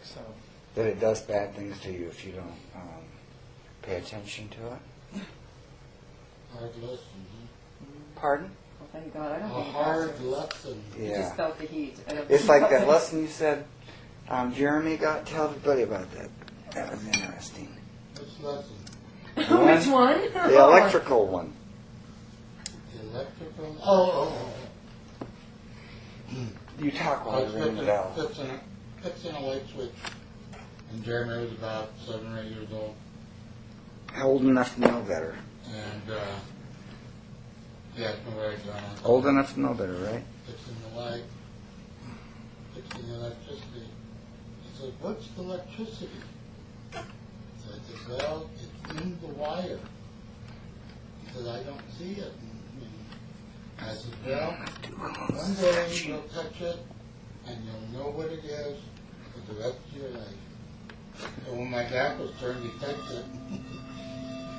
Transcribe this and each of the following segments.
So that it does bad things to you if you don't pay attention to it. Hard lesson. Pardon? Well, thank God. I don't A think hard lesson. You Yeah. just felt the heat. I don't It's think like that that's- lesson you said Jeremy got. Tell everybody about that. That was interesting. Which lesson? Which one? The electrical one. The electrical? Oh. You talk I while was you're ringing the bell. fixing a light switch. And Jeremy was about 7 or 8 years old. Old enough to know better. And he asked me where I'd gone. Old enough to know better, right? Fixing the light. Fixing the electricity. He said, what's the electricity? So I said, well, it's in the wire. He said, I don't see it. And I said, well, one day you'll touch it and you'll know what it is for the rest of your life. So when my back was turned, he touched it.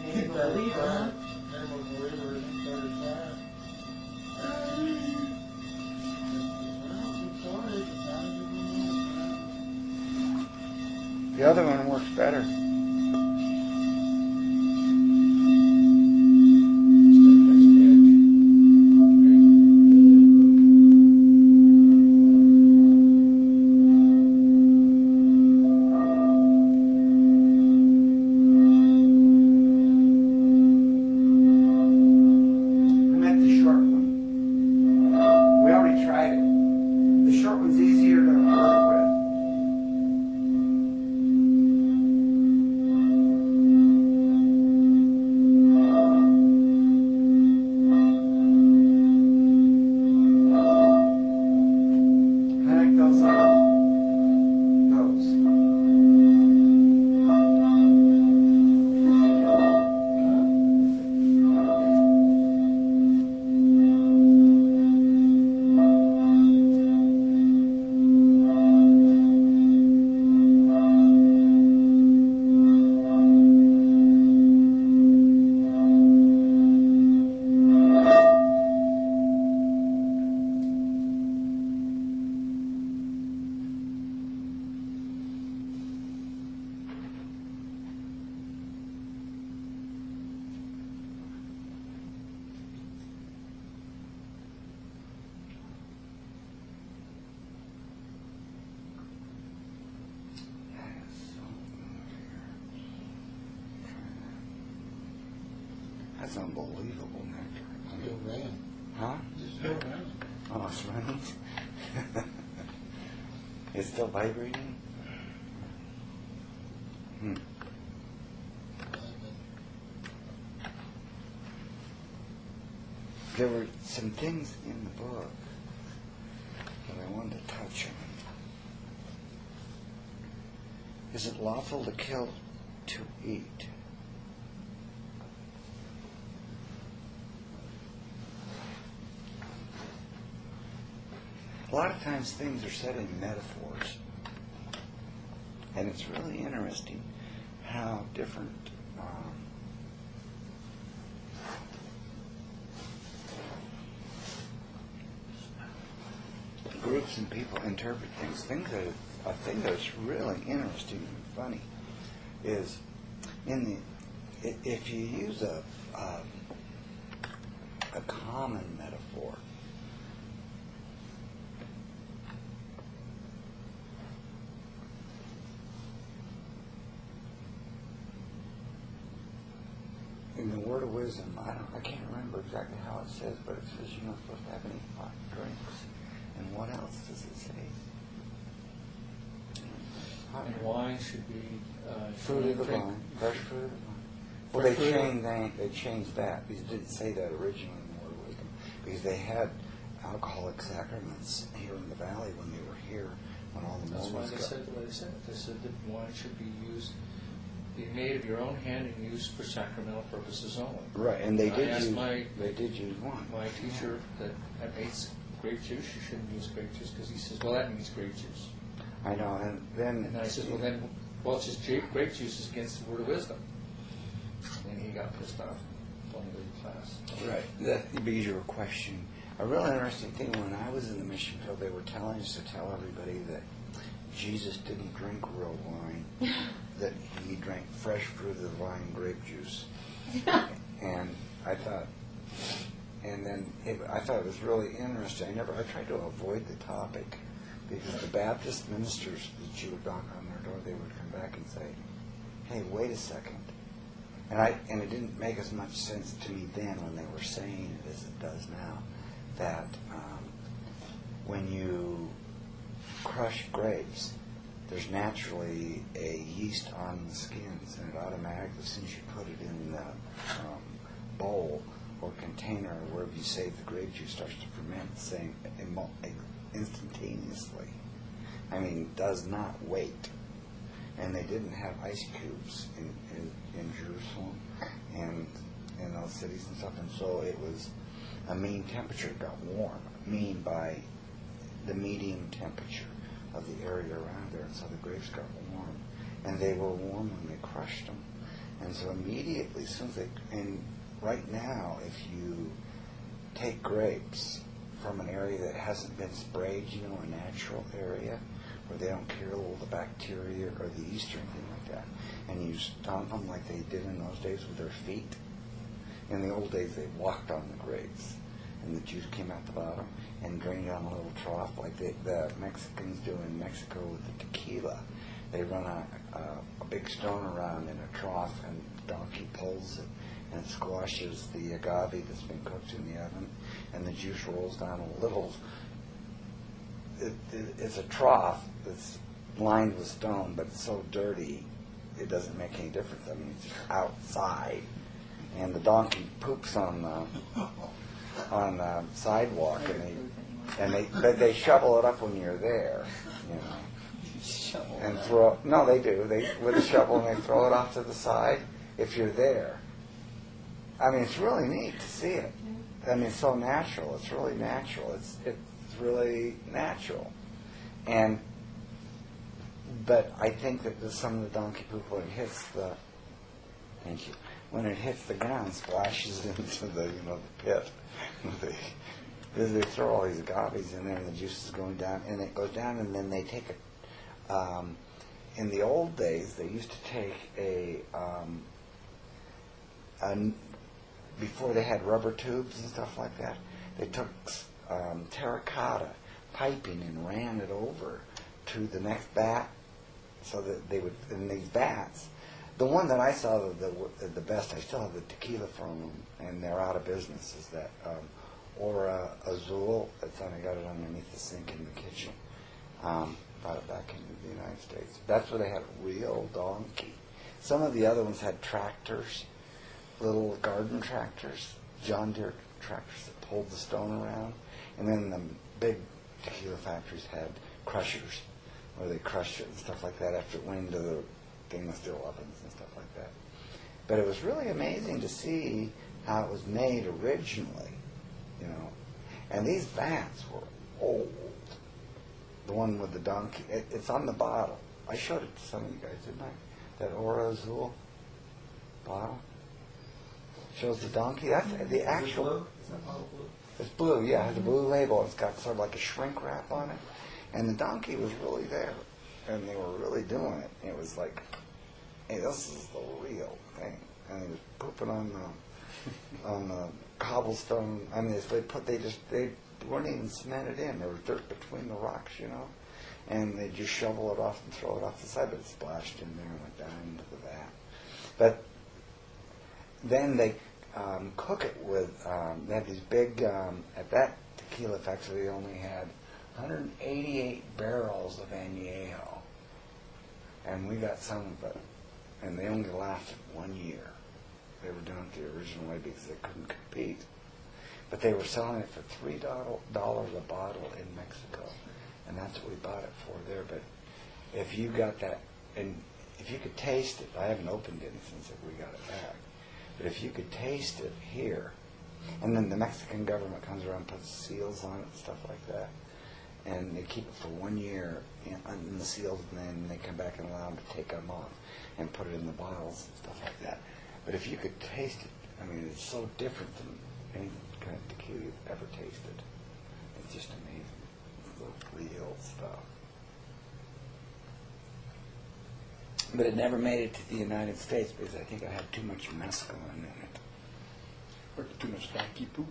He started crying. Never believed it. He started crying. Well, I'm sorry, but now you know. The other one works better. I meant the short one. We already tried it. The short one's easier to work with. I like those. That's unbelievable, nectar. Still raining. Huh? It's still raining. Oh, it's running? It's still vibrating? Hmm. There were some things in the book that I wanted to touch on. Is it lawful to kill to eat? A lot of times things are said in metaphors. And it's really interesting how different groups and people interpret things. A thing that's really interesting and funny is if you use a common metaphor, in the word of wisdom, I can't remember exactly how it says, but it says you're not supposed to have any hot drinks. And what else does it say? and wine should be Fruit of the drink- vine, fresh fruit of the vine. Well, Fresh they fruit. changed that because it didn't say that originally in the Word of Wisdom, because they had alcoholic sacraments here in the valley when they were here, when all the That's why Mormons they got. said what they said. They said that wine should be used, be made of your own hand and used for sacramental purposes only. Right, and they I did asked use my wine. My teacher that makes grape juice, you shouldn't use grape juice because he says, well, that means grape juice. I know, and then And I said, well, it's just grape juice is against the word of wisdom. And he got pissed off on the class. right, that because you were questioning. A real interesting thing when I was in the mission field, they were telling us to tell everybody that Jesus didn't drink real wine, that he drank fresh fruit of the vine grape juice. And I thought, I thought it was really interesting. I tried to avoid the topic because the Baptist ministers that you would knock on their door, they would come back and say, "Hey, wait a second." And it didn't make as much sense to me then when they were saying it as it does now, that when you crush grapes, there's naturally a yeast on the skins, and it automatically, as soon as you put it in the bowl or container or wherever you save the grape juice, starts to ferment instantaneously. I mean, does not wait. And they didn't have ice cubes in Jerusalem and in those cities and stuff, and so it was a mean temperature. It got warm, mean by the medium temperature of the area around there, and so the grapes got warm, and they were warm when they crushed them, and so immediately, as soon as and right now, if you take grapes from an area that hasn't been sprayed, a natural area where they don't kill the bacteria or the yeast or anything like that, and you stomp them like they did in those days with their feet. In the old days, they walked on the grapes, and the juice came out the bottom and drained on a little trough like the Mexicans do in Mexico with the tequila. They run a big stone around in a trough, and the donkey pulls it, and it squashes the agave that's been cooked in the oven, and the juice rolls down a little. It's a trough that's lined with stone, but it's so dirty it doesn't make any difference. I mean, it's just outside, and the donkey poops on the sidewalk, but they shovel it up when you're there, and throw. No, they do. They with a shovel and they throw it off to the side if you're there. I mean, it's really neat to see it. I mean, it's so natural. It's really natural. It's really natural, but I think that some of the donkey poop when it hits the ground, splashes into the pit. They throw all these agaves in there, and the juice is going down, and it goes down, and then they take it. In the old days, they used to take before they had rubber tubes and stuff like that, they took terracotta piping and ran it over to the next vat, so that they would, in these vats, the one that I saw the best, I still have the tequila from them, and they're out of business, is that Aura Azul. I got it underneath the sink in the kitchen. Brought it back into the United States. That's where they had a real donkey. Some of the other ones had tractors, little garden tractors, John Deere tractors that pulled the stone around. And then the big tequila factories had crushers, where they crushed it and stuff like that after it went into the stainless steel ovens and stuff like that. But it was really amazing to see how it was made originally, And these vats were old. The one with the donkey, it's on the bottle. I showed it to some of you guys, didn't I? That Aura Azul bottle shows the donkey. That's the actual. Blue? Is that bottle blue? It's blue, yeah. It has a blue label. It's got sort of like a shrink wrap on it. And the donkey was really there. And they were really doing it. It was like, hey, this is the real thing. And he was pooping on the cobblestone. I mean, they weren't even cemented in. There was dirt between the rocks, And they just shovel it off and throw it off the side, but it splashed in there and went down into the vat. But then they cook it with, they had these big, at that tequila factory they only had 188 barrels of añejo. And we got some of it. And they only lasted 1 year. They were doing it the original way because they couldn't compete. But they were selling it for $3 a bottle in Mexico. And that's what we bought it for there. But if you got that, and if you could taste it, I haven't opened it since we got it back. But if you could taste it here, and then the Mexican government comes around and puts seals on it and stuff like that, and they keep it for 1 year in the seals, and then they come back and allow them to take them off and put it in the bottles and stuff like that. But if you could taste it, I mean, it's so different than any kind of tequila you've ever tasted. It's just amazing. It's the real stuff. But it never made it to the United States because I think it had too much mescaline in it. Or too much donkey poop.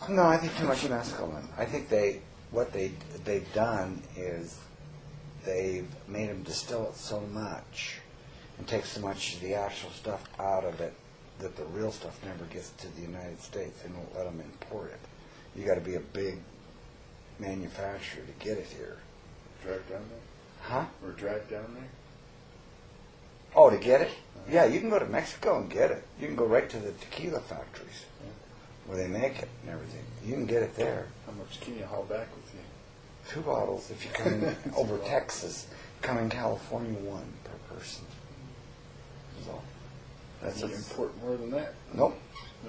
No, I think too much mescaline. I think what they've done is they've made them distill it so much and take so much of the actual stuff out of it that the real stuff never gets to the United States. They won't let them import it. You got to be a big manufacturer to get it here. Drive down there? Huh? Or drive down there? Oh, to get it? Yeah, you can go to Mexico and get it. You can go right to the tequila factories where they make it and everything. You can get it there. How much can you haul back with you? 2 bottles if you come in over Texas. Come in California, 1 per person. So that's You import more than that? Nope.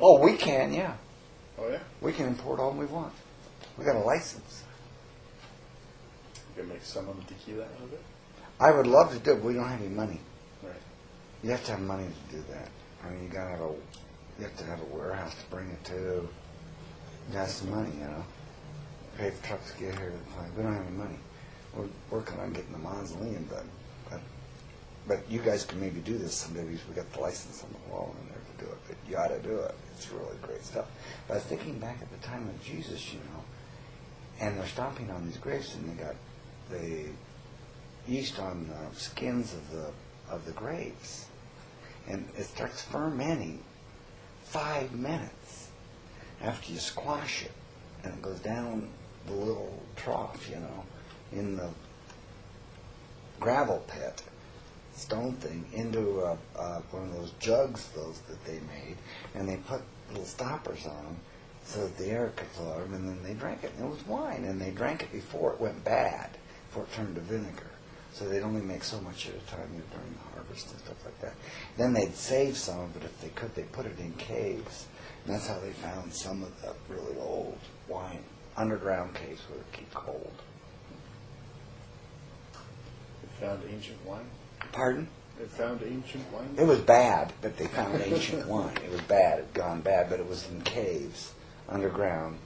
Oh, we can, yeah. Oh, yeah? We can import all we want. We got a license. You can make some of the tequila out of it? I would love to do it, but we don't have any money. Right. You have to have money to do that. I mean, you have to have a warehouse to bring it to. You got some money, you know. Pay for trucks to get here to the plant. We don't have any money. We're working on getting the mausoleum done. But you guys can maybe do this someday because we got the license on the wall in there to do it. But you ought to do it. It's really great stuff. But I was thinking back at the time of Jesus, you know, and they're stomping on these graves, and they got the yeast on the skins of the graves, and it starts fermenting 5 minutes after you squash it, and it goes down the little trough, you know, in the gravel pit, stone thing, into one of those jugs, those that they made, and they put little stoppers on them so that the air could flow out of them, and then they drank it. And it was wine, and they drank it before it went bad, before it turned to vinegar. So they'd only make so much at a time during the harvest and stuff like that. Then they'd save some of it if they could. They put it in caves. And that's how they found some of the really old wine. Underground caves where it keep cold. They found ancient wine? Pardon? They found ancient wine? It was bad, but they found ancient wine. It was bad. It had gone bad, but it was in caves underground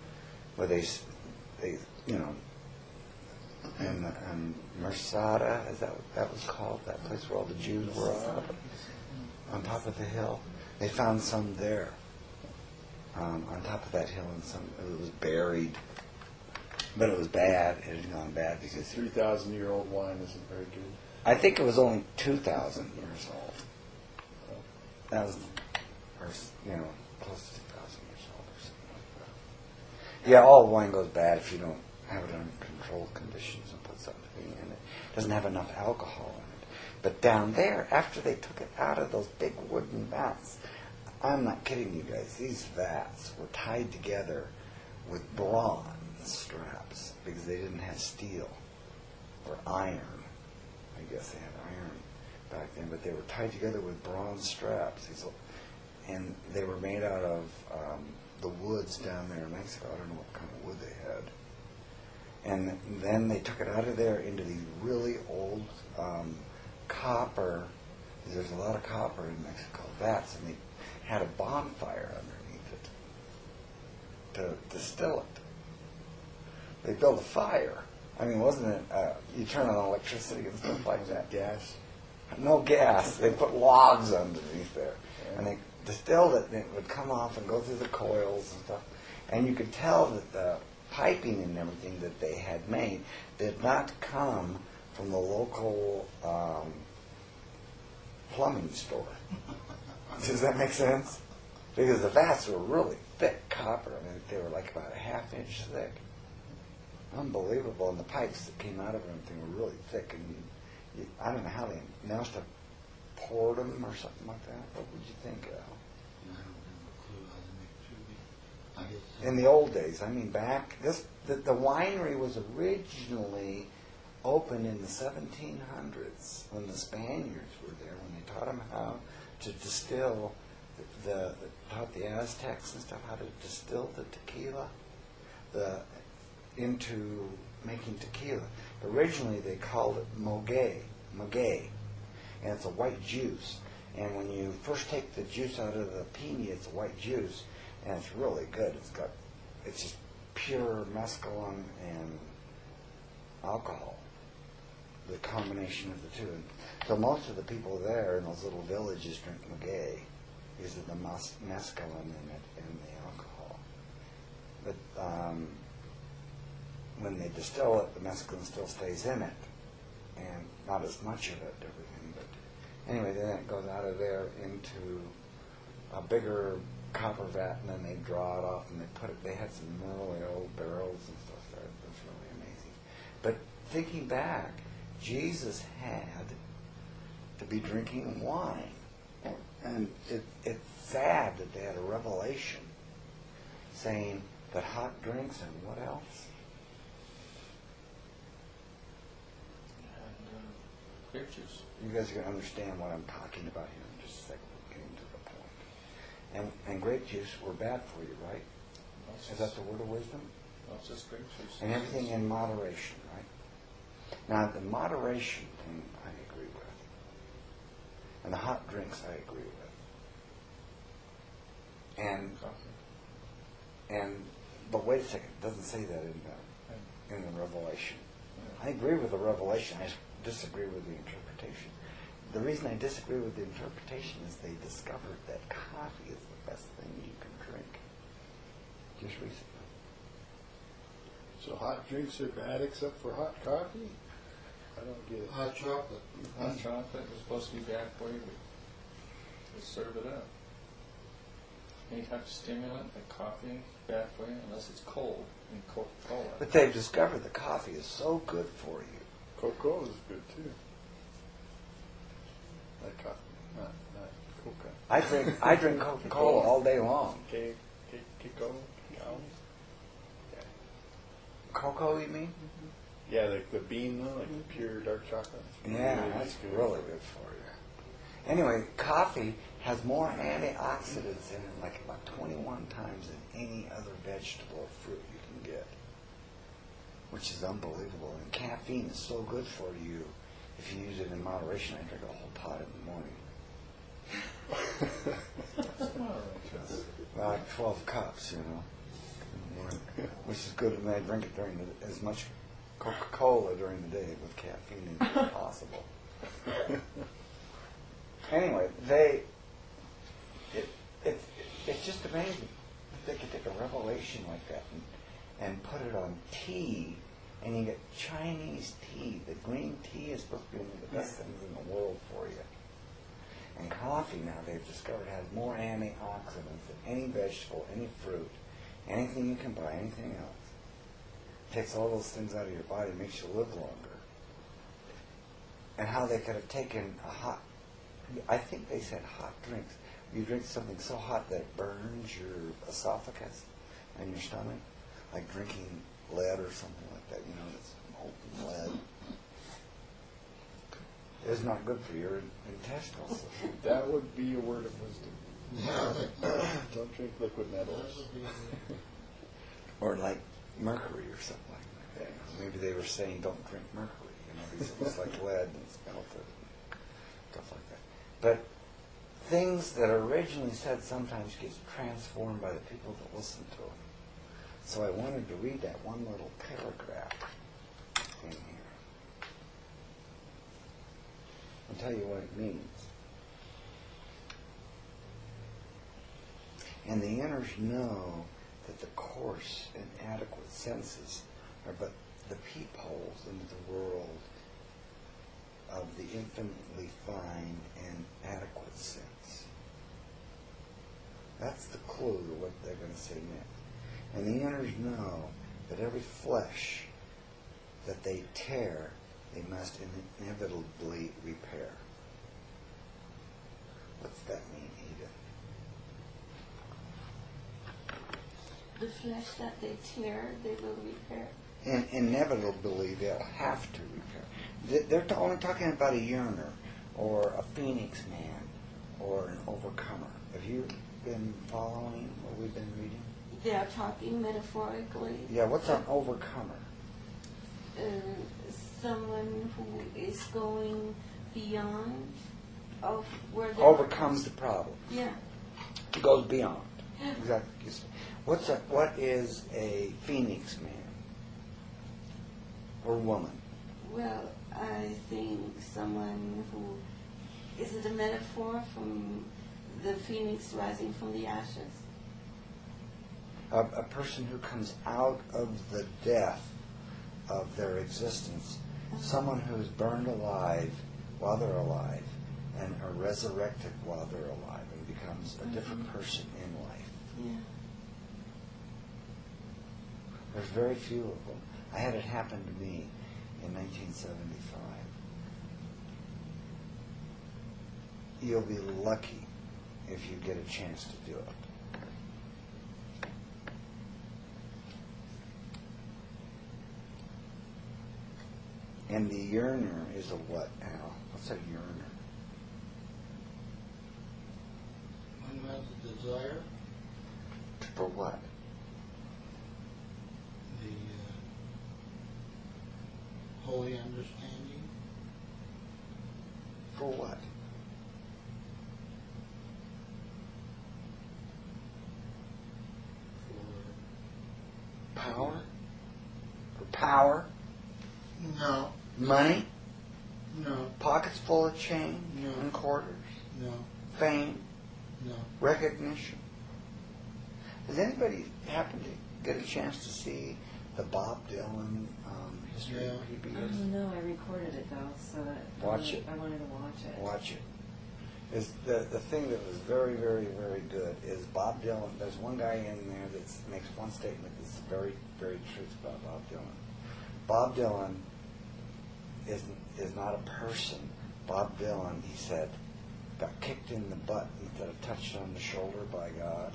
where they you know, and Masada, is that what that was called? That place where all the Jews were on top of the hill. They found some there, on top of that hill, and some it was buried, but it was bad. It had gone bad because 3,000-year-old wine isn't very good. I think it was only 2,000 years old. That was, or you know, close to 2,000 years old or something like that. Yeah, all wine goes bad if you don't have it under controlled conditions and put something in it. It doesn't have enough alcohol in it. But down there, after they took it out of those big wooden vats, I'm not kidding you guys, these vats were tied together with bronze straps because they didn't have steel or iron. I guess they had iron back then, but they were tied together with bronze straps. And they were made out of the woods down there in Mexico. I don't know what kind of wood they had. And then they took it out of there into these really old copper. There's a lot of copper in Mexico vats, and they had a bonfire underneath it to distill it. They built a fire. I mean, wasn't it? You turn on electricity and stuff like that. Gas? No gas. They put logs underneath there, and they distilled it, and it would come off and go through the coils and stuff. And you could tell that the piping and everything that they had made did not come from the local plumbing store. Does that make sense? Because the vats were really thick copper. I mean, they were like about a ½ inch thick. Unbelievable. And the pipes that came out of everything were really thick. And I don't know how they must have poured them or something like that. What would you think, Al? I don't have a clue how to make tubing. In the old days, I mean, back the winery was originally opened in the 1700s when the Spaniards were there, when they taught them how to distill, taught the Aztecs and stuff how to distill the tequila into making tequila. Originally, they called it maguey, and it's a white juice. And when you first take the juice out of the piña, it's a white juice, and it's really good. It's just pure mescaline and alcohol. The combination of the two. And so most of the people there in those little villages drink maguey because of the mescaline in it and the alcohol. But when they distill it, the mescaline still stays in it, and not as much of it, everything. But anyway, then it goes out of there into a bigger copper vat, and then they draw it off, and they had some really old barrels and stuff there. It was really amazing. But thinking back, Jesus had to be drinking wine, and it's sad that they had a revelation saying that hot drinks and what else? And grape juice. You guys are going to understand what I'm talking about here in just a second. We're getting to the point. And grape juice were bad for you, right? Is that the word of wisdom? Well, it's just grape juice. And everything in moderation, right? Now, the moderation thing I agree with. And the hot drinks I agree with. But wait a second, it doesn't say that in the Revelation. I agree with the Revelation, I disagree with the interpretation. The reason I disagree with the interpretation is they discovered that coffee is the best thing you can drink. Just recently. So hot drinks are bad except for hot coffee? I don't get it. Hot chocolate. Hot chocolate was supposed to be bad for you, but just serve it up. Any type of stimulant, like coffee, bad for you, unless it's cold, and Coca-Cola. But they've discovered that coffee is so good for you. Coca-Cola is good too. Like coffee, not Coca. I drink Coca-Cola all day long. Cocoa? Cocoa, you mean? Yeah, like the bean though, like the pure dark chocolate. Yeah, that's really good for you. Anyway, coffee has more antioxidants in it, like about 21 times than any other vegetable or fruit you can get, which is unbelievable. And caffeine is so good for you if you use it in moderation. I drink a whole pot in the morning. Like 12 cups, which is good when I drink it during as much Coca-Cola during the day with caffeine as possible. Anyway, it's just amazing that they could take a revelation like that and put it on tea, and you get Chinese tea. The green tea is supposed to be one of the best things in the world for you. And coffee now they've discovered has more antioxidants than any vegetable, any fruit, anything you can buy, anything else. Takes all those things out of your body, makes you live longer. And how they could have taken I think they said hot drinks. You drink something so hot that it burns your esophagus and your stomach, like drinking lead or something like that, it's molten lead. It's not good for your intestinal system. That would be a word of wisdom. Don't drink liquid metals. Or like mercury or something like that. Maybe they were saying don't drink mercury, because it was like lead and it's melted and stuff like that. But things that are originally said sometimes get transformed by the people that listen to them. So I wanted to read that one little paragraph in here. I'll tell you what it means. And the inners know that the coarse and adequate senses are but the peepholes into the world of the infinitely fine and adequate sense. That's the clue to what they're going to say next. And the inners know that every flesh that they tear, they must inevitably repair. What's that mean, Edith? The flesh that they tear, they will repair. And inevitably, they'll have to repair. They're only talking about a yearner, or a phoenix man, or an overcomer. Have you been following what we've been reading? They are talking metaphorically. Yeah, what's an overcomer? Someone who is going beyond of where they Overcomes the problem. Yeah. Goes beyond. Exactly. What is a phoenix man or woman? Well, I think someone who, is it a metaphor from the phoenix rising from the ashes? A person who comes out of the death of their existence, someone who's burned alive while they're alive and are resurrected while they're alive and becomes a different person in life. Yeah. There's very few of them. I had it happen to me in 1975. You'll be lucky if you get a chance to do it. And the yearner is a what, Al? What's a yearner? One has a desire, For what? the holy understanding, For what? for Power? For power? no, Money? no, Pockets full of change No. and quarters? no, Fame? no. Recognition? Does anybody happen to get a chance to see the Bob Dylan history Yeah. of Oh, PBS? no, I recorded it though, so that Watch it. I wanted to watch it. Watch it. Is the thing that was very, very, very good is Bob Dylan. There's one guy in there that makes one statement that's very, very true about Bob Dylan. Bob Dylan is not a person. Bob Dylan, he said, got kicked in the butt instead of touched on the shoulder by God,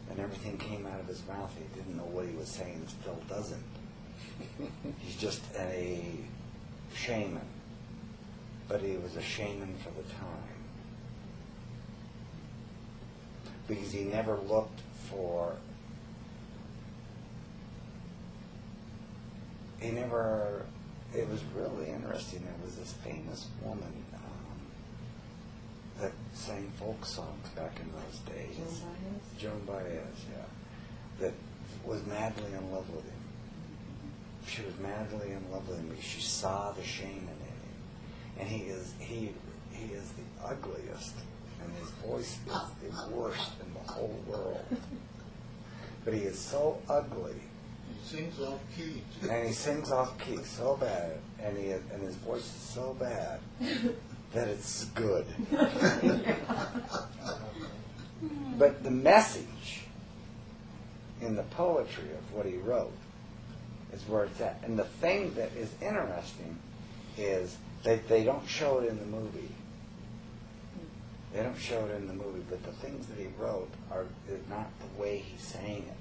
and everything came out of his mouth. He didn't know what he was saying, and still doesn't. He's just a shaman, but he was a shaman for the time, because he never looked for, it was really interesting. There was this famous woman that sang folk songs back in those days. Joan Baez, yeah. That was madly in love with him. She was madly in love with him because she saw the shaman in him. And he is the ugliest, and his voice is the worst in the whole world. But he is so ugly. He sings off key, too. And he sings off key so bad, and his voice is so bad that it's good. But the message in the poetry of what he wrote is where it's at. And the thing that is interesting is that they don't show it in the movie. They don't show it in the movie, but the things that he wrote is not the way he sang it,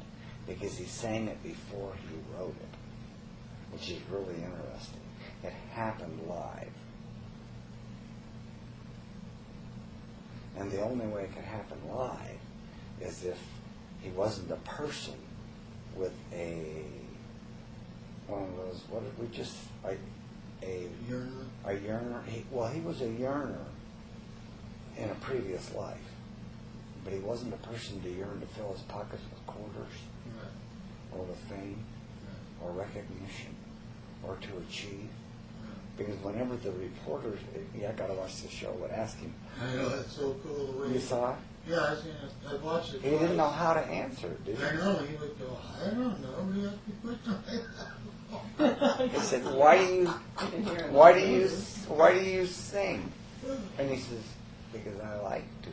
because he sang it before he wrote it, which is really interesting. It happened live. And the only way it could happen live is if he wasn't a person with one of those, what did we just, a yearner. He was a yearner in a previous life, but he wasn't a person to yearn to fill his pockets with quarters, Right. or with fame, Right. or recognition, or to achieve. Because whenever the reporters, I got to watch the show, would ask him, I know, it's so cool. The way you saw it? Yeah, I've seen it. I watched it. He didn't know how to answer, did he? I know. He would go, I don't know. He asked me questions like that. He said, why do you sing? And he says, because I like to.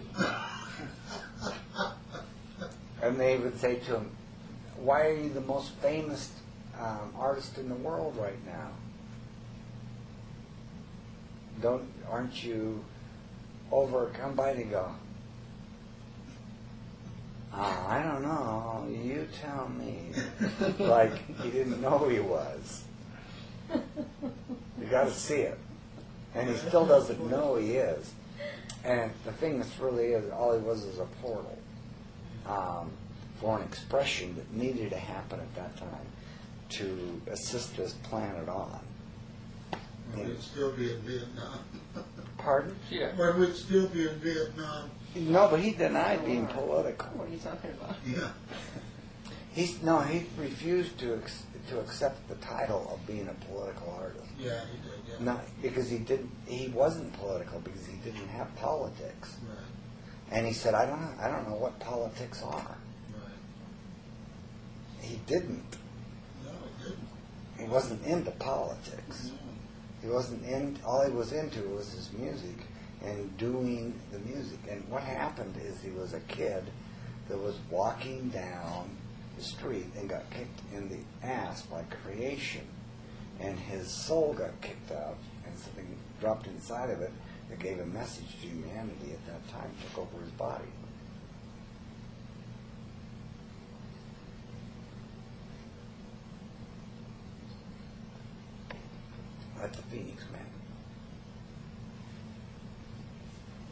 And they would say to him, why are you the most famous artist in the world right now? Aren't you overcome by it? And go, oh, I don't know. You tell me. Like he didn't know he was. You got to see it, and he still doesn't know he is. And the thing that's really is, all he was a portal for an expression that needed to happen at that time to assist this planet on. We'd still be in Vietnam. Pardon? Yeah. Or we'd still be in Vietnam. No, but he denied being political. What are you talking about? Yeah. He refused to accept the title of being a political artist. Yeah, he did, yeah. Not because he wasn't political because he didn't have politics. Right. And he said, I don't know what politics are. Right. He didn't. No, it didn't. He wasn't into politics. No. He wasn't in. All he was into was his music and doing the music. And what happened is he was a kid that was walking down the street and got kicked in the ass by creation, and his soul got kicked out, and something dropped inside of it that gave a message to humanity at that time, took over his body. Like the Phoenix Man.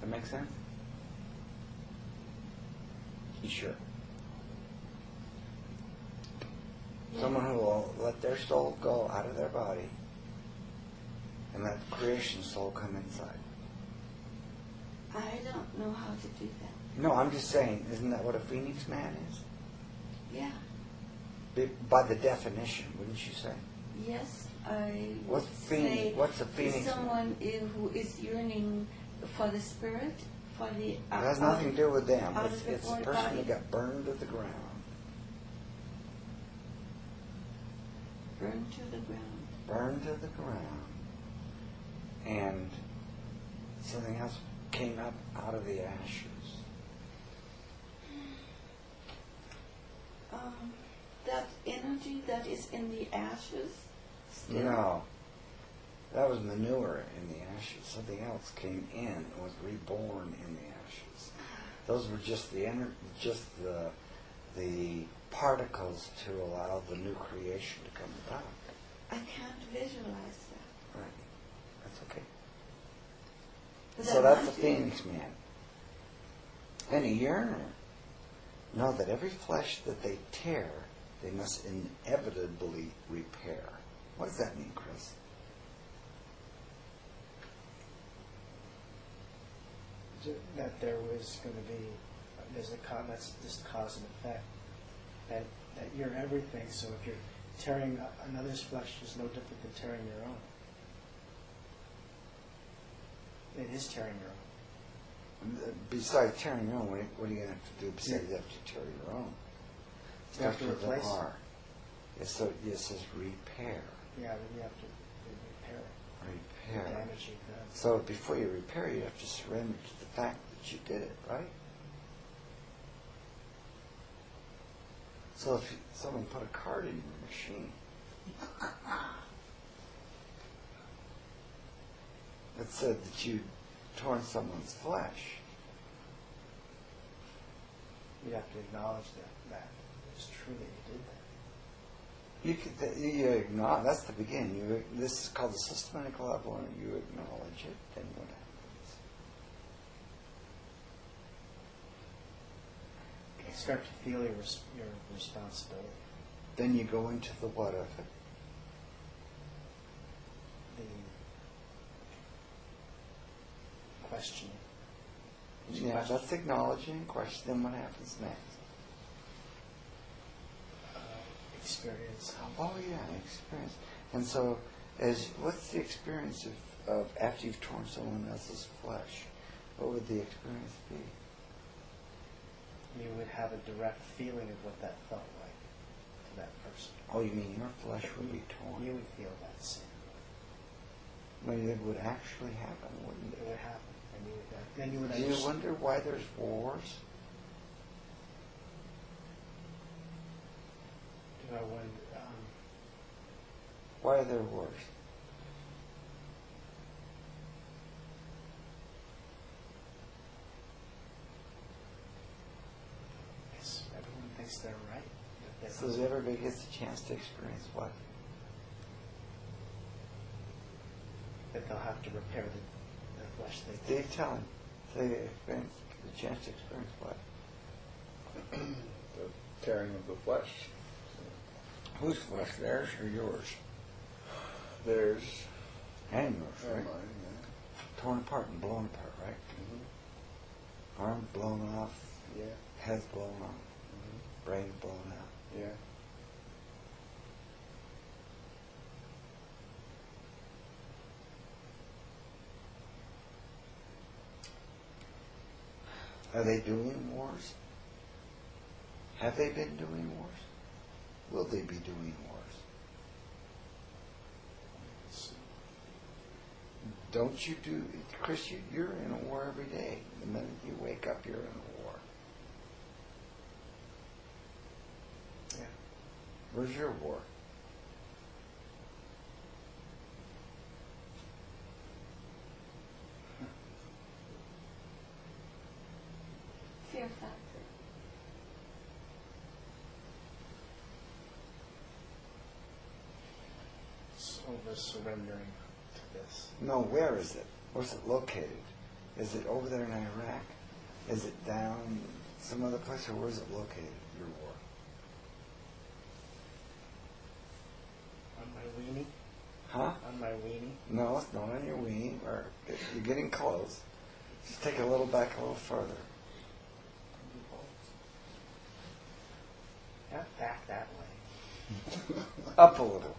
That make sense? You sure? Someone who will let their soul go out of their body and let the creation soul come inside. I don't know how to do that. No, I'm just saying, isn't that what a Phoenix Man is? Yeah. By the definition, wouldn't you say? Yes, I What's would Phoenix- say what's a Phoenix is someone who is yearning for the spirit, for the It has nothing to do with them. out of It's the a body. person that got burned to the ground. Burned to the ground. Burned to the ground. And something else came up out of the ashes. That energy that is in the ashes still? No. That was manure in the ashes. Something else came in and was reborn in the ashes. Those were just the particles to allow the new creation to come about. I can't visualize that. Right. That's okay. But So I that's the want to. Phoenix Man. And a yearner. Know that every flesh that they tear, they must inevitably repair. What does that mean, Chris? That there was going to be, that's just cause and effect. That you're everything, so if you're tearing another's flesh, is no different than tearing your own. It is tearing your own. Besides tearing your own, what are you going to have to do besides you have to tear your own? You have to Starts with an replace it. R. So it says repair. Yeah, then you have to repair it. Repair. The damage you've done. So before you repair, you have to surrender to the fact that you did it, right? So if someone put a card in your machine that said that you'd torn someone's flesh, You have to acknowledge that it's true that you did that. you acknowledge, that's the beginning. This is called the systematic level, and you acknowledge it, then what happens? You start to feel your responsibility. Then you go into the what of it. The questioning. Yeah, that's acknowledging question. Then what happens next? Experience. Oh yeah, experience. And so, what's the experience of after you've torn someone else's flesh? What would the experience be? You would have a direct feeling of what that felt like to that person. Oh, you mean your flesh would be torn? You would feel that same. Well, it would actually happen, wouldn't It it? would happen. And then you would Do you understand. wonder why there's wars? Do I wonder, Why are there wars? yes, everyone thinks they're right. That So that everybody gets a chance to experience what? that they'll have to repair the flesh they They tell him. They experience the chance to experience what? The tearing of the flesh. Whose flesh? Theirs or yours? There's And yours, right? mine, Torn apart and blown apart, right? yeah. Arms blown off, Yeah. heads blown off, brain blown out. Yeah. Are they doing wars? Have they been doing wars? Will they be doing wars? Don't you do, Chris, you're in a war every day. The minute you wake up, you're in a war. Yeah. Where's your war? Fear factor. It's over surrendering to this. No, where is it? Where's it located? Is it over there in Iraq? Is it down some other place, or where is it located, your war? On my weenie? Huh? On my weenie? No, it's not on your weenie. Or you're getting close. Just take it a little back a little further. Yeah, back that way. Up a little.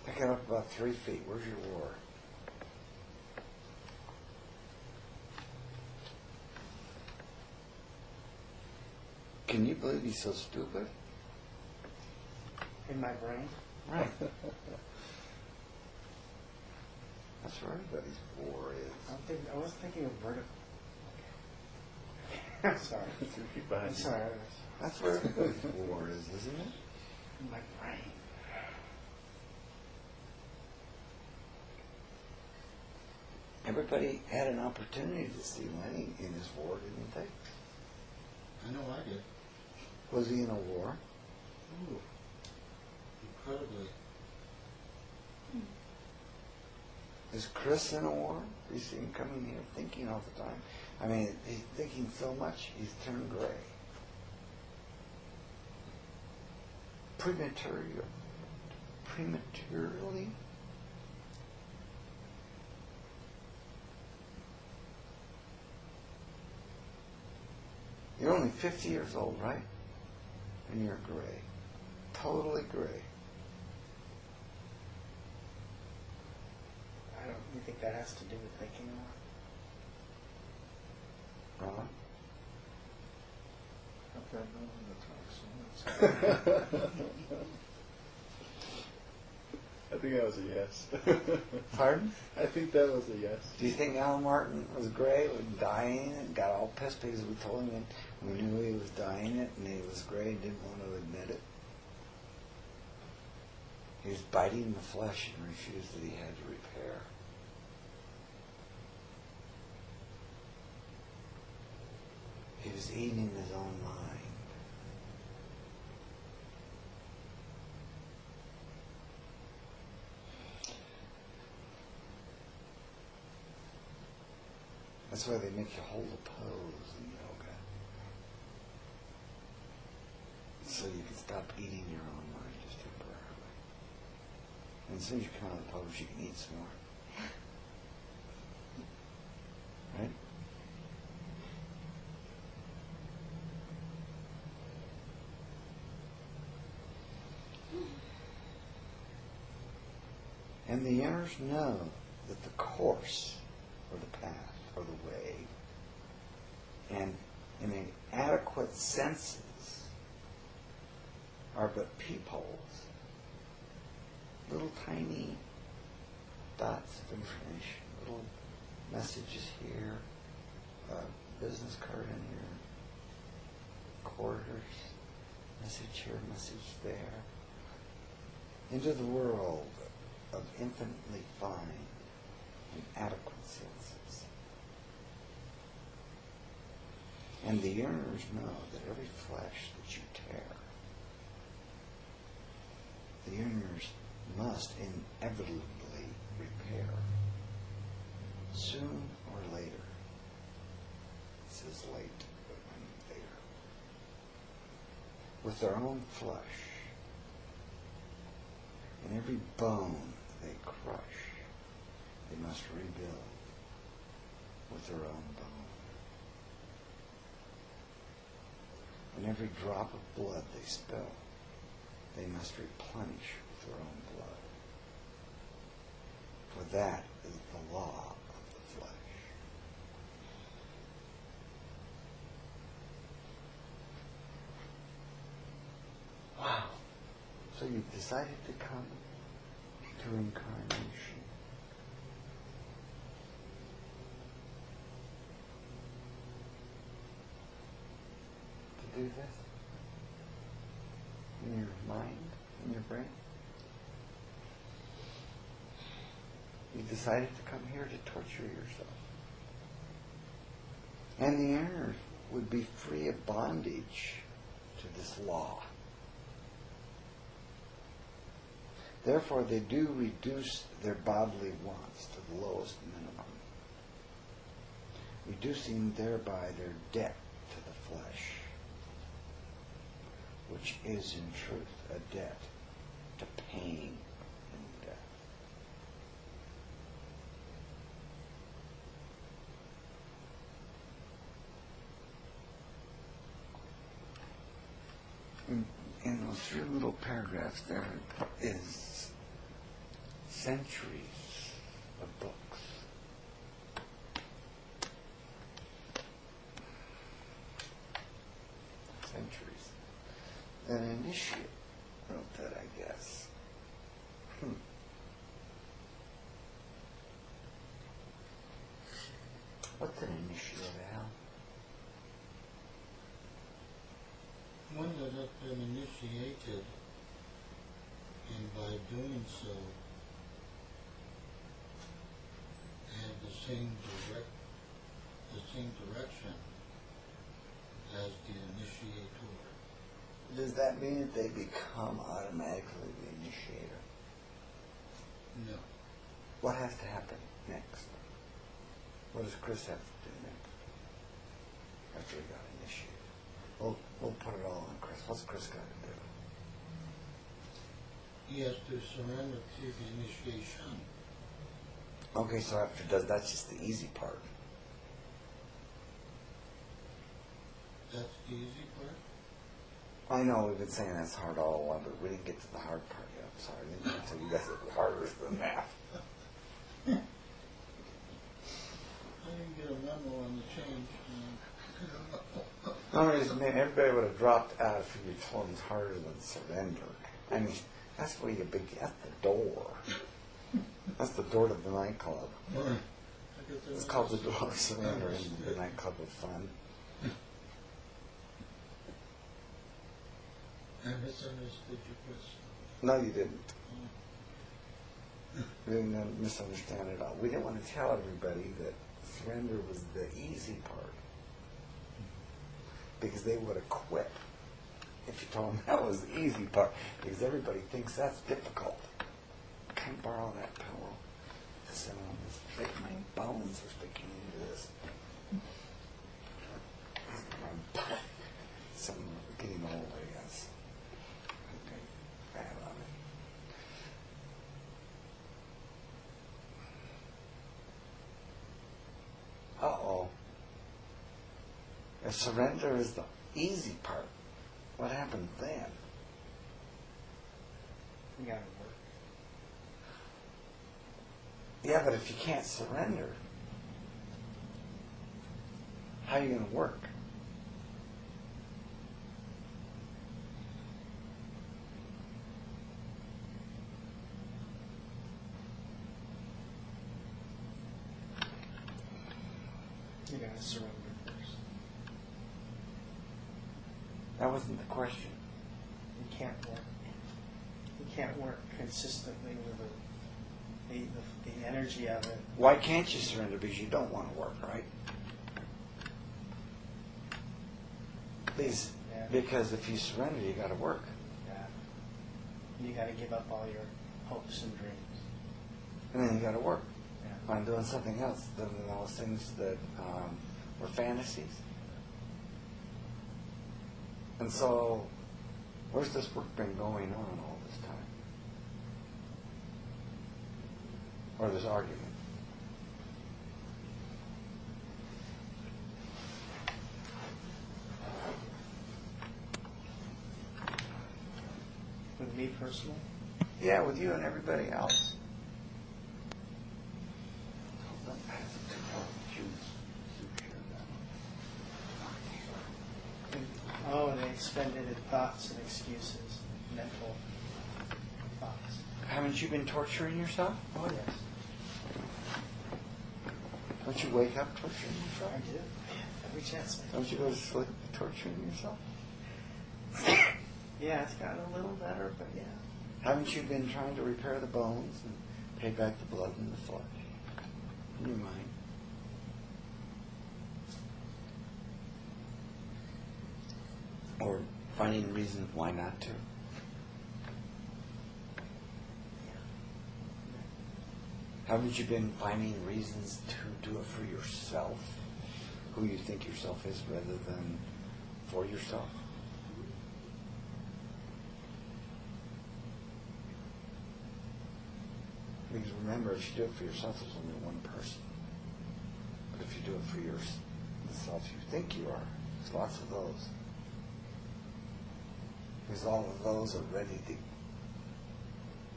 Take it up about 3 feet. Where's your war? Can you believe he's so stupid? In my brain? Right. That's where everybody's war is. I was thinking of vertical. I'm sorry. I'm sorry. That's where everybody's war is, isn't it? In my brain. Everybody had an opportunity to see Lenny in his war, didn't they? I know I did. Was he in a war? Ooh. Incredibly. Is Chris in a war? You see him coming here thinking all the time. I mean, he's thinking so much, he's turned gray. Prematurely? You're only 50 years old, right? And you're gray. Totally gray. You think that has to do with thinking more? Ron? I've got no one to talk so much. I think that was a yes. Pardon? I think that was a yes. Do you think Alan Martin was gray, was dying, and got all pissed because we told him and we knew he was dying it, and he was gray and didn't want to admit it? He was biting the flesh and refused that he had to repair. He was eating his own mind. That's why they make you hold a pose in yoga. So you can stop eating your own mind just temporarily. And as soon as you come out of the pose, you can eat some more. Right? And the Yearners know that the course, or the path, or the way, and in adequate senses, are but peepholes, little tiny dots of information, little messages here, a business card in here, quarters, message here, message there, into the world of infinitely fine and adequate senses. And the Yearners know that every flesh that you tear, the Yearners must inevitably repair, soon or later. It says late, but I mean later. With their own flesh, and every bone they crush, they must rebuild with their own bone. And every drop of blood they spill, they must replenish with their own blood. For that is the So you've decided to come to incarnation. To do this? In your mind, in your brain? You decided to come here to torture yourself. And the Yearners would be free of bondage to this law. Therefore, they do reduce their bodily wants to the lowest minimum, reducing thereby their debt to the flesh, which is in truth a debt to pain and death. In those few little paragraphs there is centuries of books. Centuries. An initiate wrote that, I guess. What's an initiate, Al? One that has been initiated, and by doing so, have the same direction as the initiator. Does that mean that they become automatically the initiator? No. What has to happen next? What does Chris have to do next after he got initiated? We'll put it all on Chris. What's Chris got to do? He has to surrender to the initiation. Okay, so after that's just the easy part. That's the easy part? I know we've been saying that's hard all along, but we didn't get to the hard part yet. I'm sorry, I didn't tell you guys it was harder than that. I didn't get a memo on the change. No reason, man, everybody would have dropped out if you told them it's harder than surrender. I mean, that's where you begin. That's the door. That's the door to the nightclub. It's called the door of surrender in the nightclub of fun. I misunderstood your question. No, you didn't. We didn't misunderstand it at all. We didn't want to tell everybody that surrender was the easy part, because they would have quit if you told them that was the easy part, because everybody thinks that's difficult. Can I borrow that pillow? To sit on this. My bones are sticking into this. Some getting old, I guess. Okay, bad on it. Uh-oh. If surrender is the easy part, what happens then? You gotta work. Yeah, but if you can't surrender, how are you going to work? You gotta surrender first. That wasn't the question. You can't work. You can't work consistently with the energy of it. Why can't you surrender? Because you don't want to work, right? Please, Yeah. because if you surrender, you got to work. Yeah. You gotta give up all your hopes and dreams. And then you got to work Yeah. on doing something else than those things that were fantasies. And so, where's this work been going on all this time? Or this argument? With me personally, Yeah, with you and everybody else. oh, they expended in thoughts and excuses, mental Haven't you been torturing yourself? Oh, yes. Don't you wake up torturing yourself? I do. Every chance. Don't you go to sleep torturing yourself? Yeah, it's gotten a little better, but yeah. Haven't you been trying to repair the bones and pay back the blood and the flesh in your mind? Or finding reasons why not to? Haven't you been finding reasons to do it for yourself? Who you think yourself is rather than for yourself? Because remember, if you do it for yourself, there's only one person. But if you do it for yourself you think you are, there's lots of those. Because all of those are ready to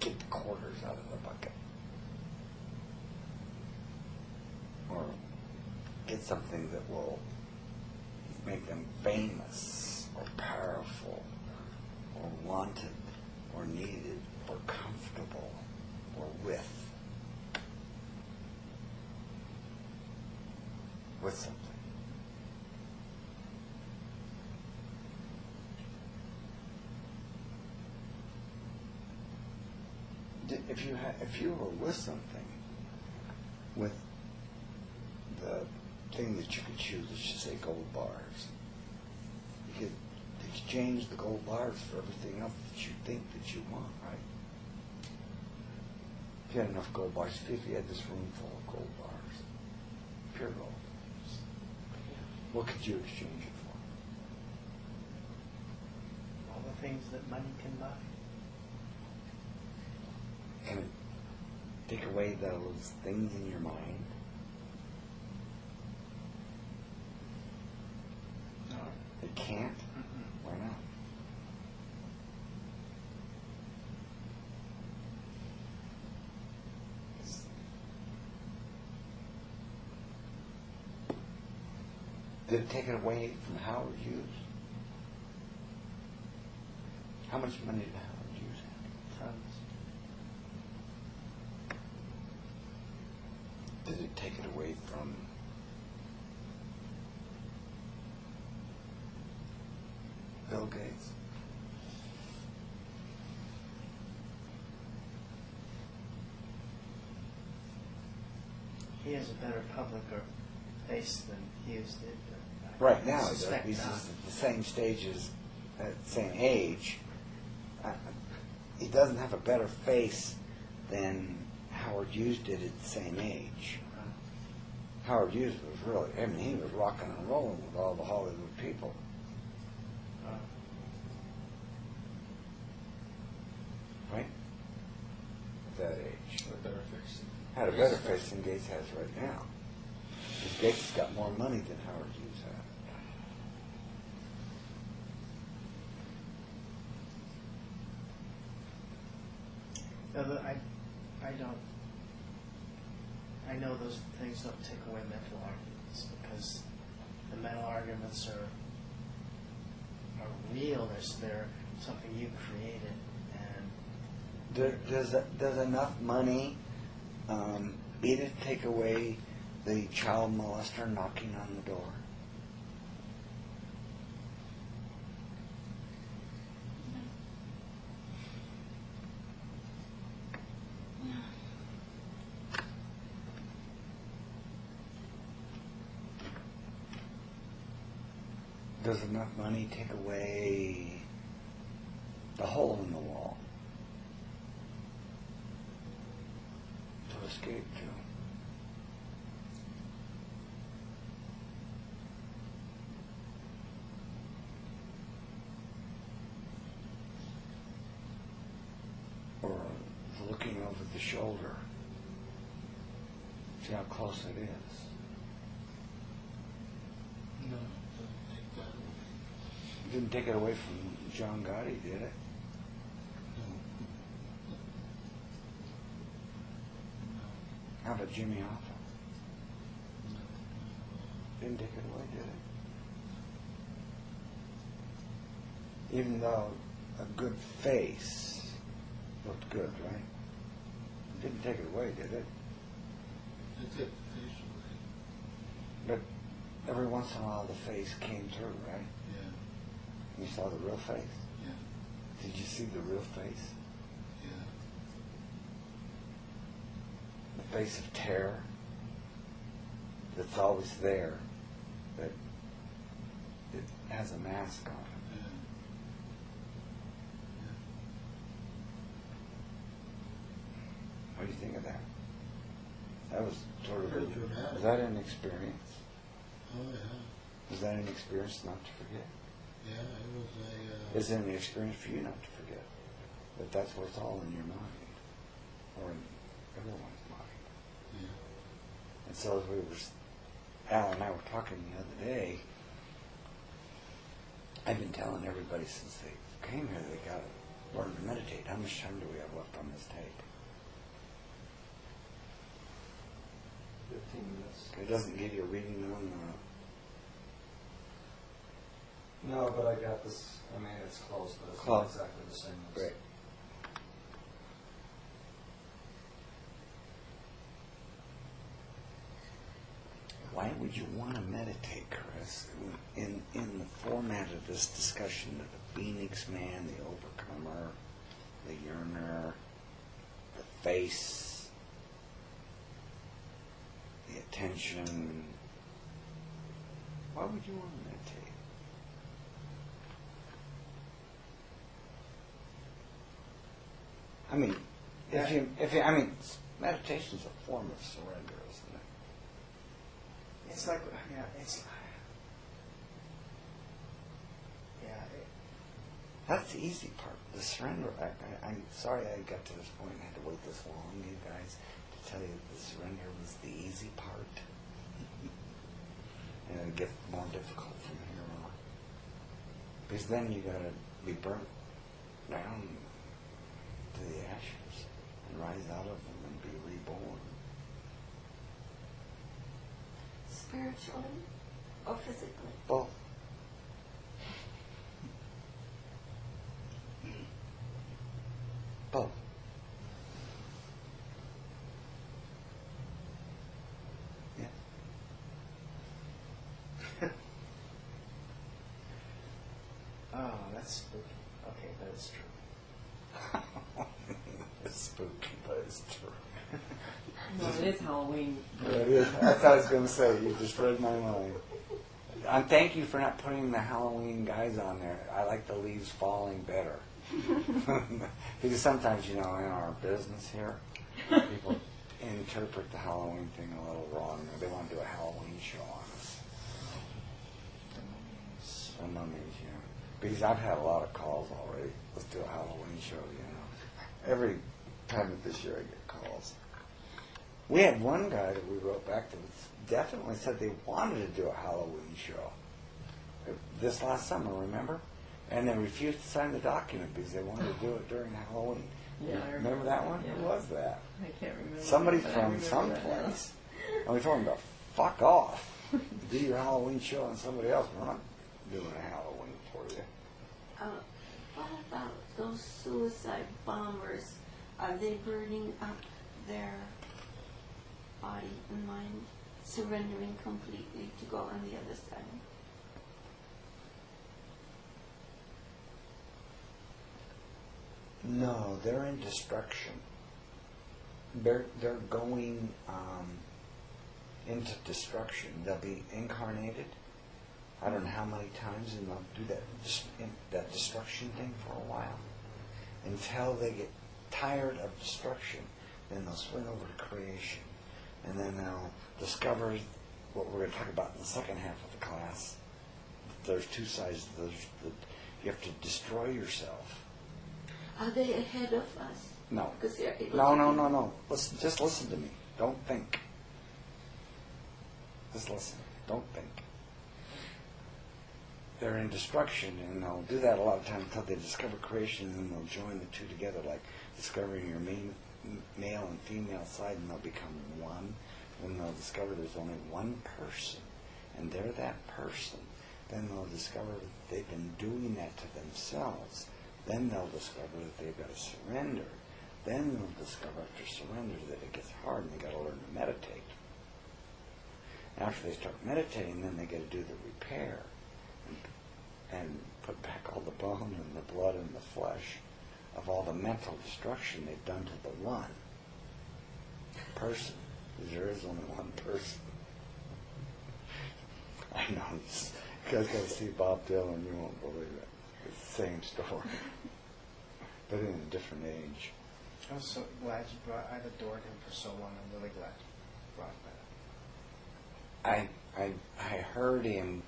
get the quarters out of the bucket. Or get something that will make them famous, or powerful, or wanted, or needed, or comfortable, or with something. If you were with something, with the thing that you could choose, let's just say gold bars, you could exchange the gold bars for everything else that you think that you want, right? If you had enough gold bars, if you had this room full of gold bars, pure gold, what could you exchange it for? All the things that money can buy. Can it take away those things in your mind? No. It can't? Why not? Did it take it away from Howard Hughes? How much money did Howard Hughes have? Tons. Did it take it away from Bill Gates? He has a better public or face than Hughes did. But Right now, suspect he's not. at the same stage as, at the same age. He doesn't have a better face than Howard Hughes did at the same age. Howard Hughes was really, I mean, he was rocking and rolling with all the Hollywood people. Right? At that age. Or better fix. Had a better face than Gates has right now. Because Gates got more money than Howard Hughes had. No, I know those things don't take away mental arguments because the mental arguments are real. They're something you created, and Does enough money either take away the child molester knocking on the door? Does enough money take away the hole in the wall to escape to? Or looking over the shoulder, see how close it is. No, doesn't take that away. It didn't take it away from John Gotti, did it? No. How about Jimmy Hoffa? No. Didn't take it away, did it? Even though a good face looked good, right? Didn't take it away, did it? It did, facially. But every once in a while the face came through, right? Yeah, You saw the real face. yeah, Did you see the real face? yeah. The face of terror that's always there, that it has a mask on it. Yeah. What do you think of that? That was sort of Very dramatic. was that an experience? Oh, yeah. Was that an experience not to forget? Yeah, it was Is it an experience for you not to forget? That that's what's all in your mind, or in everyone's mind. yeah. And so as we were, Al and I were talking the other day, I've been telling everybody since they came here they got to learn to meditate. How much time do we have left on this tape? 15 minutes. It doesn't give you a reading on No, but I got this. I mean, it's close, but it's Close. not exactly the same as. Great. Why would you want to meditate, Chris? In the format of this discussion of the Phoenix Man, the Overcomer, the Yearner, the face, the attention. Why would you want to meditate? I mean, meditation's a form of surrender, isn't it? It's like, yeah, it's, yeah, That's the easy part. The surrender. I'm sorry I got to this point and had to wait this long, you guys, to tell you the surrender was the easy part. And it'll get more difficult from here on. Because then you gotta be burnt down to the ashes and rise out of them and be reborn. Spiritually or physically? Both. Both. Yeah. oh, that's spooky. Okay, but it's true. It's spooky, but it's true. Well, it is Halloween. Yeah, it is. That's what I was going to say. You just read my mind. And thank you for not putting the Halloween guys on there. I like the leaves falling better. Because sometimes, in our business here, people interpret the Halloween thing a little wrong. They want to do a Halloween show on us. The mummies, Because I've had a lot of calls already. Let's do a Halloween show, Every time this year I get calls. We had one guy that we wrote back that definitely said they wanted to do a Halloween show. This last summer, remember? And they refused to sign the document because they wanted to do it during Halloween. Yeah, I remember that one? Yeah. Who was that? I can't remember. Somebody but I from remember that someplace. And we told him to fuck off. Do your Halloween show on somebody else. We're not doing a Halloween for you. What about those suicide bombers? Are they burning up their body and mind, surrendering completely to go on the other side? No, they're in destruction. They're going into destruction. They'll be incarnated. I don't know how many times, and they'll do that destruction thing for a while until they get tired of destruction. Then they'll swing over to creation, and then they'll discover what we're going to talk about in the second half of the class. There's two sides. You have to destroy yourself. Are they ahead of us? No. Because they're able No. Just listen to me. Don't think. Just listen. Don't think. They're in destruction, and they'll do that a lot of times until they discover creation, and then they'll join the two together, like discovering your male and female side, and they'll become one. Then they'll discover there's only one person, and they're that person. Then they'll discover that they've been doing that to themselves. Then they'll discover that they've got to surrender. then they'll discover after surrender that it gets hard and they got to learn to meditate. After they start meditating, then they get to do the repair and put back all the bone and the blood and the flesh of all the mental destruction they've done to the one person. There is only one person. I know. You guys got to see Bob Dylan. You won't believe it. It's the same story, but in a different age. I'm so glad you brought. I've adored him for so long. I'm really glad you brought that. I heard him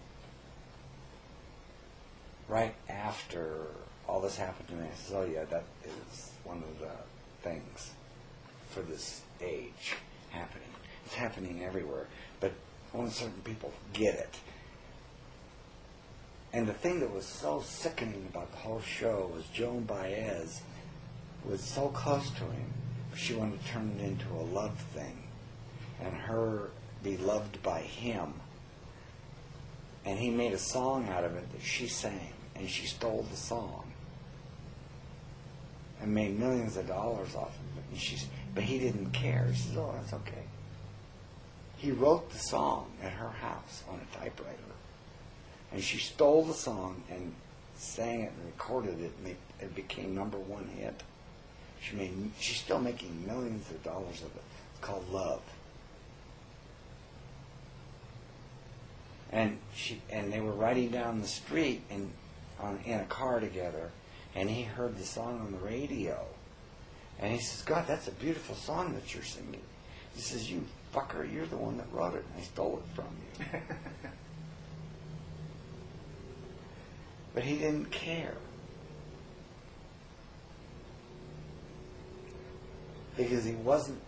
right after all this happened to me. I said, "Oh yeah, that is one of the things for this age happening. It's happening everywhere, but only certain people get it." And the thing that was so sickening about the whole show was Joan Baez was so close to him, she wanted to turn it into a love thing, and her be loved by him. And he made a song out of it that she sang, and she stole the song and made millions of dollars off of it. And but he didn't care. He says, "Oh, that's okay." He wrote the song at her house on a typewriter, and she stole the song and sang it and recorded it, and it became #1 hit. She's still making millions of dollars of it. It's called Love. And they were riding down the street in a car together, and he heard the song on the radio, and he says, "God, that's a beautiful song that you're singing." He says, "You fucker, you're the one that wrote it, and I stole it from you." But he didn't care. Because he wasn't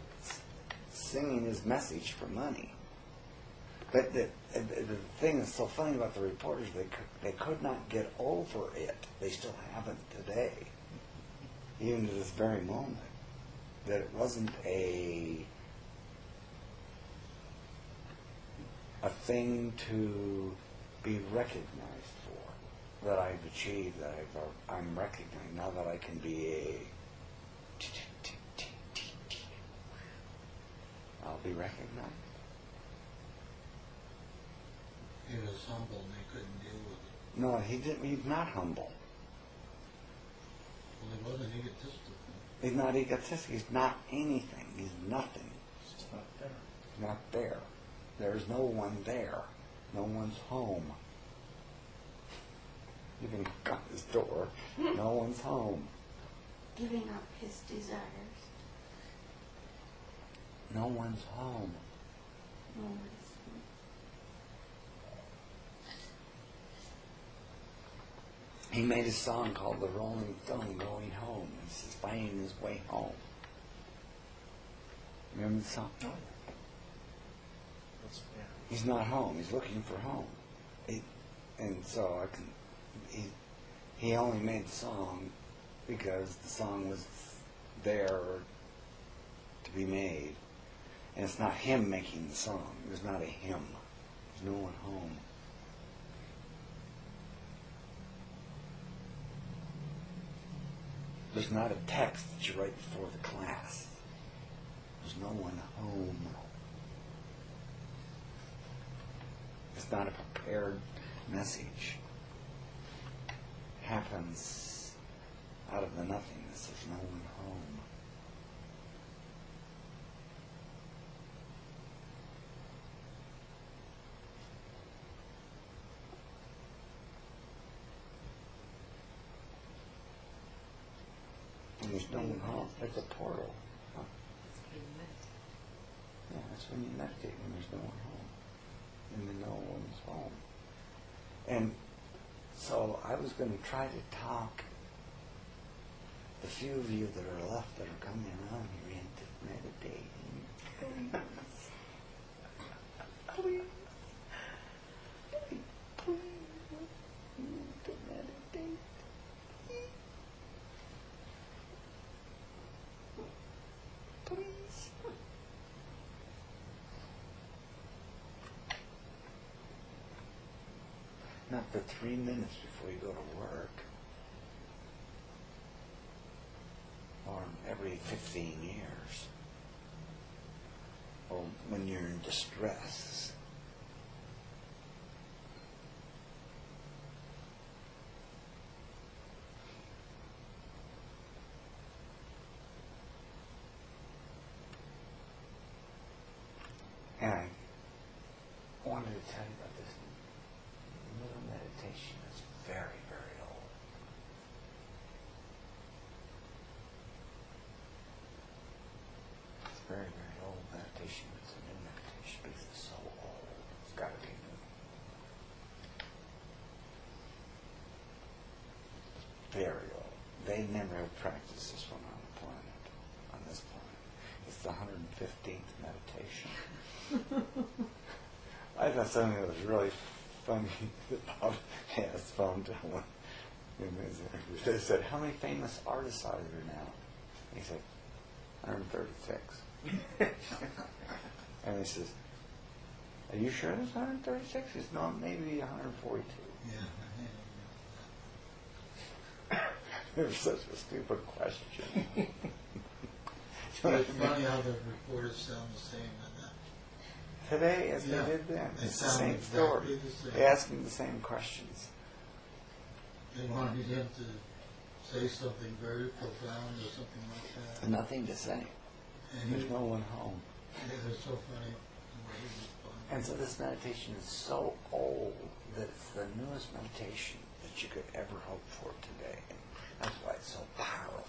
singing his message for money. But the thing that's so funny about the reporters, they could not get over it. They still haven't today, even to this very moment, that it wasn't a thing to be recognized for, that I've achieved, that I'm recognized, now that I can be I'll be recognized. He was humble and they couldn't deal with it. No, he didn't. He's not humble. Well, he wasn't egotistical. He's not egotistic. He's not anything. He's nothing. It's just not there. He's not there. There's no one there. No one's home. You can knock on his door. No one's home. Giving up his desires. No one's home. No one's He made a song called The Rolling Stone Going Home. He's finding his way home. Remember the song? Oh, yeah. He's not home. He's looking for home. And so he only made the song because the song was there to be made. And it's not him making the song. There's not a him. There's no one home. There's not a text that you write before the class. There's no one home. It's not a prepared message. It happens out of the nothingness. There's no one home. And there's no one home. It's a portal. Huh? Yeah, that's when you meditate, when there's no one home. And then no one's home. And so I was going to try to talk the few of you that are left that are coming around here into meditating. Please. Please. To meditate. Please. Not for 3 minutes before you go to work. Or every 15 years. Well, when you're in distress, and I wanted to tell you about this little meditation that's very, very old. It's very, very old meditation. It's a new meditation because it's so old. It's got to be new. Very old. They never have practiced this one on the planet, on this planet. It's the 115th meditation. I thought something that was really funny about his phone to one. They said, how many famous artists are there now? He said, 136. And he says, are you sure there's 136? He says, no, maybe 142. Yeah. It was such a stupid question. It's funny how the reporters sound the same in that. Today, as Yeah. they did then, They it's the sound same exactly story. the same. They ask him the same questions. They wanted him to say something very profound or something like that. Nothing to say. And There's no one home. it was so funny the way he responded. And so this meditation is so old that it's the newest meditation that you could ever hope for today. And that's why it's so powerful.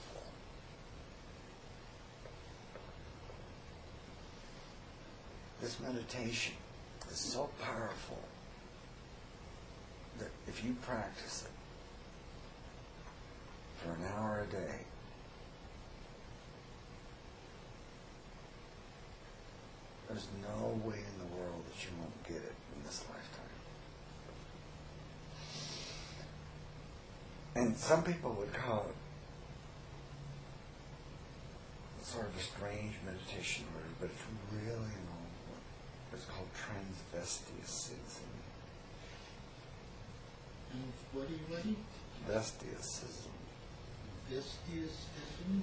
This meditation is so powerful that if you practice it for an hour a day, there's no way in the world that you won't get it in this lifetime. And some people would call it sort of a strange meditation word, but it's really an old one. It's called transvesticism. And what are you ready? Vesticism. Vestiacism?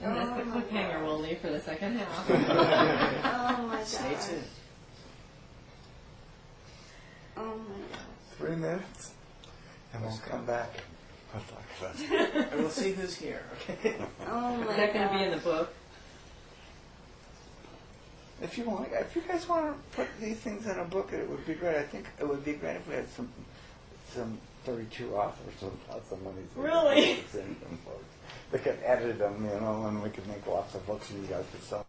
And that's the cliffhanger we'll leave for the second half. Oh my Stay God. tuned. Oh my God. 3 minutes, and we'll come back and we'll talk about it. And we'll see who's here, okay? Oh my Is that going to be in God. the book? If you guys want to put these things in a book, it would be great. I think it would be great if we had some 32 authors with lots of money. Really? They could edit them, and we could make lots of books and you guys could sell.